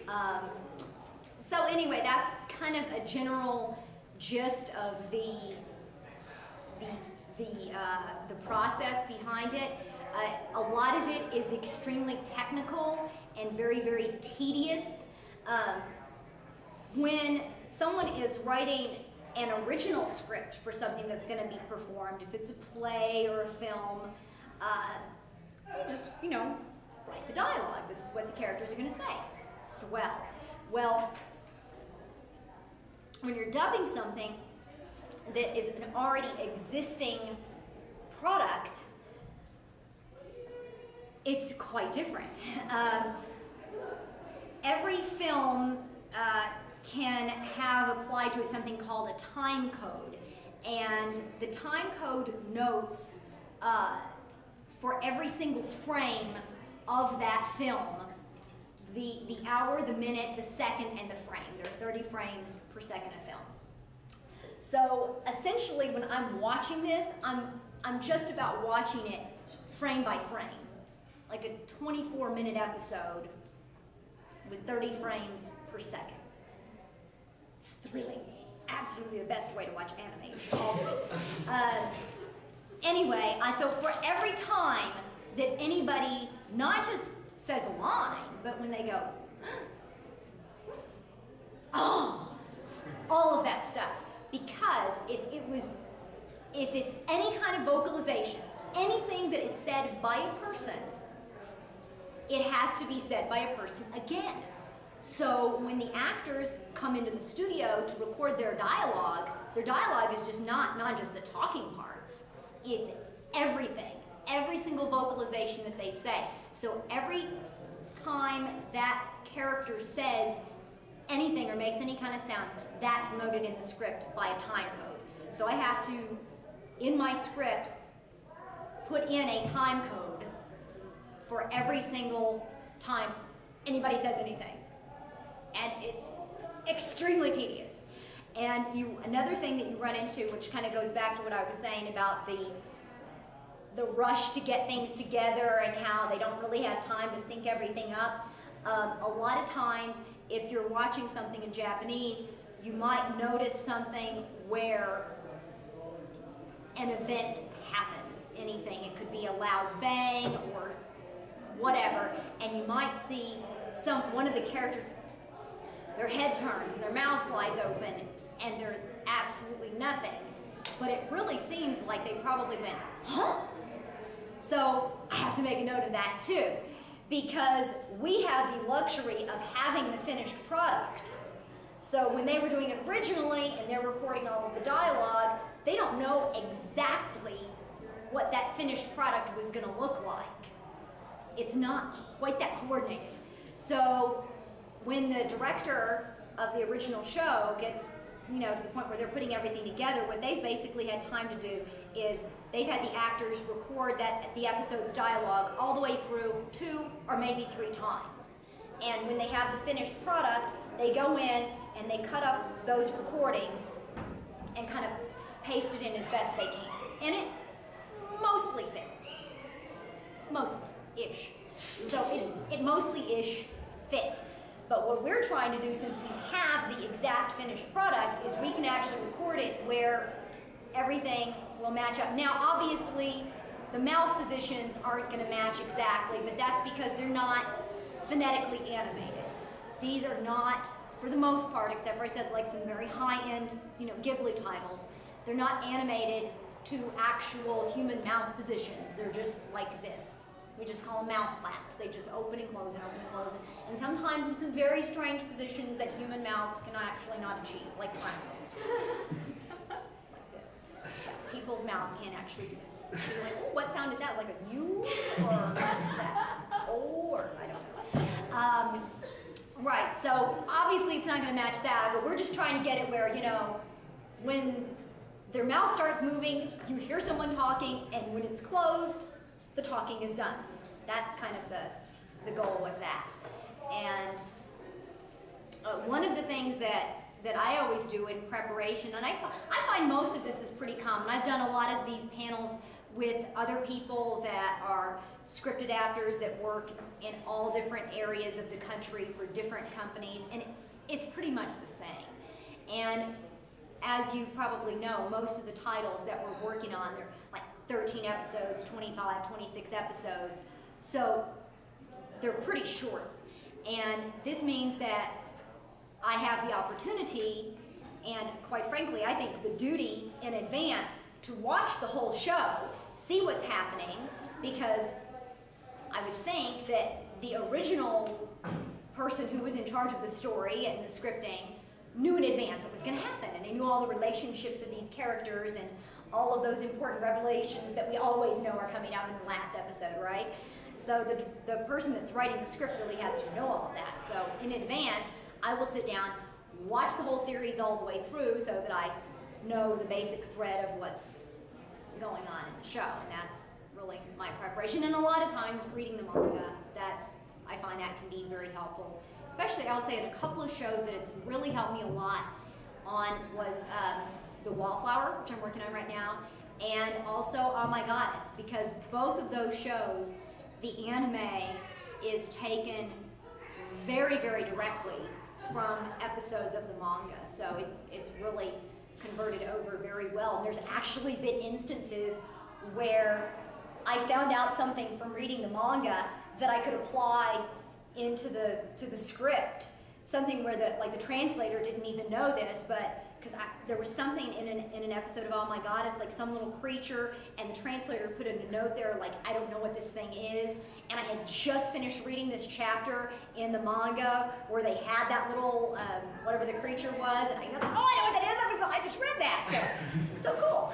So anyway, that's kind of a general gist of the process behind it. A lot of it is extremely technical and very, very tedious. When someone is writing an original script for something that's going to be performed, if it's a play or a film, you just, write the dialogue. This is what the characters are going to say. Swell. Well, when you're dubbing something that is an already existing product, it's quite different. Every film can have applied to it something called a time code. And the time code notes for every single frame of that film the hour, the minute, the second, and the frame. There are 30 frames per second of film. So essentially when I'm watching this, I'm just about watching it frame by frame. Like a 24-minute episode with 30 frames per second. It's thrilling. It's absolutely the best way to watch anime. Anyway, so for every time that anybody not just says a line, but when they go, oh, all of that stuff. Because if it's any kind of vocalization, anything that is said by a person, it has to be said by a person again. So when the actors come into the studio to record their dialogue is just not just the talking parts. It's everything, every single vocalization that they say. So every time that character says anything or makes any kind of sound, that's noted in the script by a time code. So I have to, in my script, put in a time code for every single time anybody says anything. And it's extremely tedious. And another thing that you run into, which kind of goes back to what I was saying about the rush to get things together and how they don't really have time to sync everything up. A lot of times, if you're watching something in Japanese, you might notice something where an event happens, anything. It could be a loud bang or whatever, and you might see one of the characters, their head turns and their mouth flies open and there's absolutely nothing. But it really seems like they probably went, huh? So I have to make a note of that too, because we have the luxury of having the finished product. So when they were doing it originally and they're recording all of the dialogue, they don't know exactly what that finished product was going to look like. It's not quite that coordinated. So when the director of the original show gets, to the point where they're putting everything together, what they've basically had time to do is they've had the actors record the episode's dialogue all the way through 2 or maybe 3 times. And when they have the finished product, they go in and they cut up those recordings and kind of paste it in as best they can. And it mostly fits. Mostly-ish. So it mostly-ish fits. But what we're trying to do, since we have the exact finished product, is we can actually record it where everything will match up. Now, obviously, the mouth positions aren't going to match exactly, but that's because they're not phonetically animated. These are not, for the most part, except for I said like some very high-end, Ghibli titles, they're not animated to actual human mouth positions. They're just like this. We just call them mouth flaps. They just open and close and open and close. And sometimes in some very strange positions that human mouths can actually not achieve, like triangles. Like this. Yeah, people's mouths can't actually do that. So you're like, oh, what sound is that? Like a U? Or what is that? Oh, or I don't know. Right, so obviously it's not going to match that, but we're just trying to get it where, when their mouth starts moving, you hear someone talking, and when it's closed, the talking is done. That's kind of the goal with that. And one of the things that I always do in preparation, and I find most of this is pretty common. I've done a lot of these panels with other people that are script adapters that work in all different areas of the country for different companies, and it's pretty much the same. And as you probably know, most of the titles that we're working on, they're like 13 episodes, 25, 26 episodes, so they're pretty short. And this means that I have the opportunity, and quite frankly, I think the duty in advance to watch the whole show, see what's happening, because I would think that the original person who was in charge of the story and the scripting knew in advance what was going to happen, and they knew all the relationships of these characters and all of those important revelations that we always know are coming up in the last episode, right? So the person that's writing the script really has to know all of that. So in advance, I will sit down, watch the whole series all the way through so that I know the basic thread of what's going on in the show, and that's really my preparation. And a lot of times reading the manga, I find that can be very helpful. Especially, I'll say in a couple of shows that it's really helped me a lot on was The Wallflower, which I'm working on right now, and also Oh My Goddess, because both of those shows, the anime is taken very, very directly from episodes of the manga. So it's really converted over very well. And there's actually been instances where I found out something from reading the manga that I could apply into the script. Something where the translator didn't even know this, but because there was something in an episode of Oh My Goddess, like some little creature, and the translator put in a note there like, I don't know what this thing is, and I had just finished reading this chapter in the manga where they had that little, whatever the creature was, and I was like, oh, I know what that is, I just read that, so cool.